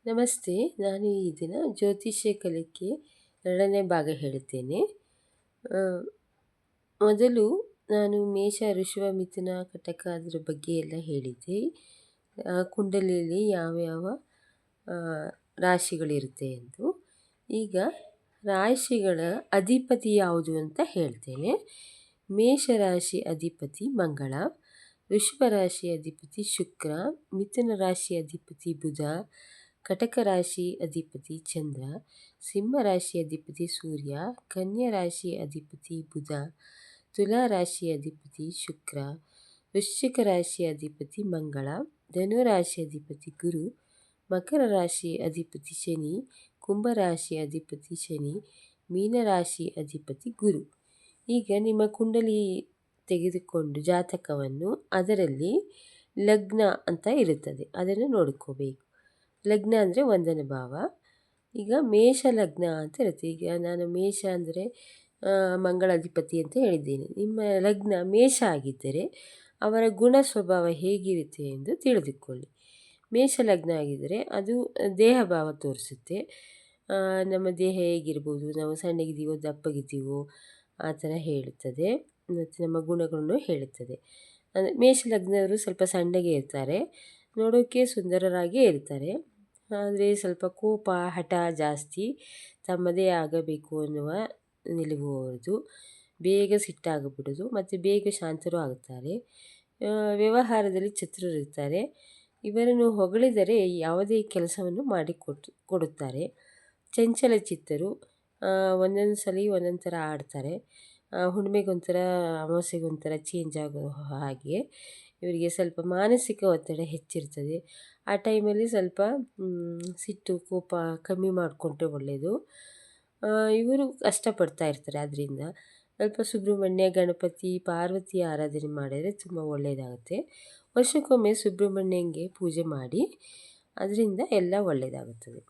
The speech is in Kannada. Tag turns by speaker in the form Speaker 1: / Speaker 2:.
Speaker 1: ನಮಸ್ತೆ. ನಾನು ಈ ದಿನ ಜ್ಯೋತಿಷ್ಯ ಕಲಿಕೆ 2ನೇ ಭಾಗ ಹೇಳುತ್ತೇನೆ. ಆ, ಮೊದಲು ನಾನು ಮೇಷ, ವೃಷಭ, ಮಿಥುನ, ಕಟಕ ಅದರ ಬಗ್ಗೆ ಎಲ್ಲ ಹೇಳಿದ್ದೆ. ಕುಂಡಲಿಯಲ್ಲಿ ಯಾವ್ಯಾವ ಆ, ರಾಶಿಗಳಿರುತ್ತೆ ಎಂದು. ಈಗ ರಾಶಿಗಳ ಅಧಿಪತಿ ಯಾವುದು ಅಂತ ಹೇಳ್ತೇನೆ. ಮೇಷರಾಶಿ ಅಧಿಪತಿ ಮಂಗಳ, ವೃಷಭ ರಾಶಿ ಅಧಿಪತಿ ಶುಕ್ರ, ಮಿಥುನ ರಾಶಿ ಅಧಿಪತಿ ಬುಧ, ಕಟಕ ರಾಶಿ ಅಧಿಪತಿ ಚಂದ್ರ, ಸಿಂಹ ರಾಶಿ ಅಧಿಪತಿ ಸೂರ್ಯ, ಕನ್ಯಾ ರಾಶಿ ಅಧಿಪತಿ ಬುಧ, ತುಲಾ ರಾಶಿ ಅಧಿಪತಿ ಶುಕ್ರ, ವೃಶ್ಚಿಕ ರಾಶಿ ಅಧಿಪತಿ ಮಂಗಳ, ಧನು ರಾಶಿ ಅಧಿಪತಿ ಗುರು, ಮಕರ ರಾಶಿ ಅಧಿಪತಿ ಶನಿ, ಕುಂಭ ರಾಶಿ ಅಧಿಪತಿ ಶನಿ, ಮೀನ ರಾಶಿ ಅಧಿಪತಿ ಗುರು. ಈಗ ನಿಮ್ಮ ಕುಂಡಲಿ ತೆಗೆದುಕೊಂಡು ಜಾತಕವನ್ನು ಅದರಲ್ಲಿ ಲಗ್ನ ಅಂತ ಇರುತ್ತದೆ, ಅದನ್ನು ನೋಡ್ಕೋಬೇಕು. ಲಗ್ನ ಅಂದರೆ 1ನೇ ಭಾವ. ಈಗ ಮೇಷ ಲಗ್ನ ಅಂತ ಇರುತ್ತೆ. ಈಗ ನಾನು ಮೇಷ ಅಂದರೆ ಮಂಗಳ ಅಧಿಪತಿ ಅಂತ ಹೇಳಿದ್ದೇನೆ. ನಿಮ್ಮ ಲಗ್ನ ಮೇಷ ಆಗಿದ್ದರೆ ಅವರ ಗುಣ ಸ್ವಭಾವ ಹೇಗಿರುತ್ತೆ ಎಂದು ತಿಳಿದುಕೊಳ್ಳಿ. ಮೇಷ ಲಗ್ನ ಆಗಿದ್ದರೆ ಅದು ದೇಹ ಭಾವ ತೋರಿಸುತ್ತೆ. ನಮ್ಮ ದೇಹ ಹೇಗಿರ್ಬೋದು, ನಾವು ಸಣ್ಣಗಿದ್ದೀವೋ ದಪ್ಪಗಿದ್ದೀವೋ ಆ ಥರ ಹೇಳುತ್ತದೆ, ಮತ್ತು ನಮ್ಮ ಗುಣಗಳನ್ನು ಹೇಳುತ್ತದೆ. ಅಂದರೆ ಮೇಷ ಲಗ್ನವರು ಸ್ವಲ್ಪ ಸಣ್ಣಗೆ ಇರ್ತಾರೆ, ನೋಡೋಕ್ಕೆ ಸುಂದರರಾಗೇ ಇರ್ತಾರೆ. ಆದರೆ ಸ್ವಲ್ಪ ಕೋಪ ಹಠ ಜಾಸ್ತಿ, ತಮ್ಮದೇ ಆಗಬೇಕು ಅನ್ನುವ ನಿಲುವು ಅವರದು. ಬೇಗ ಸಿಟ್ಟಾಗಿಬಿಡೋದು ಮತ್ತು ಬೇಗ ಶಾಂತರು ಆಗುತ್ತಾರೆ. ವ್ಯವಹಾರದಲ್ಲಿ ಚತುರರಿರ್ತಾರೆ. ಇವರನ್ನು ಹೊಗಳಿದರೆ ಯಾವುದೇ ಕೆಲಸವನ್ನು ಕೊಡುತ್ತಾರೆ. ಚಂಚಲ ಚಿತ್ತರು, ಒಂದೊಂದು ಸಲ ಒಂದೊಂದು ಥರ ಆಡ್ತಾರೆ. ಹುಣ್ಣಿಮೆಗೊಂಥರ, ಅಮಾವಾಸ್ಯೆಗೊಂಥರ ಚೇಂಜ್ ಆಗೋ ಹಾಗೆ ಇವರಿಗೆ ಸ್ವಲ್ಪ ಮಾನಸಿಕ ಒತ್ತಡ ಹೆಚ್ಚಿರ್ತದೆ. ಆ ಟೈಮಲ್ಲಿ ಸ್ವಲ್ಪ ಸಿಟ್ಟು ಕೋಪ ಕಮ್ಮಿ ಮಾಡಿಕೊಂಡ್ರೆ ಒಳ್ಳೆಯದು. ಇವರು ಕಷ್ಟಪಡ್ತಾ ಇರ್ತಾರೆ. ಆದ್ದರಿಂದ ಸ್ವಲ್ಪ ಸುಬ್ರಹ್ಮಣ್ಯ, ಗಣಪತಿ, ಪಾರ್ವತಿ ಆರಾಧನೆ ಮಾಡಿದರೆ ತುಂಬ ಒಳ್ಳೆಯದಾಗುತ್ತೆ. ವರ್ಷಕ್ಕೊಮ್ಮೆ ಸುಬ್ರಹ್ಮಣ್ಯಂಗೆ ಪೂಜೆ ಮಾಡಿ, ಅದರಿಂದ ಎಲ್ಲ ಒಳ್ಳೆಯದಾಗುತ್ತದೆ.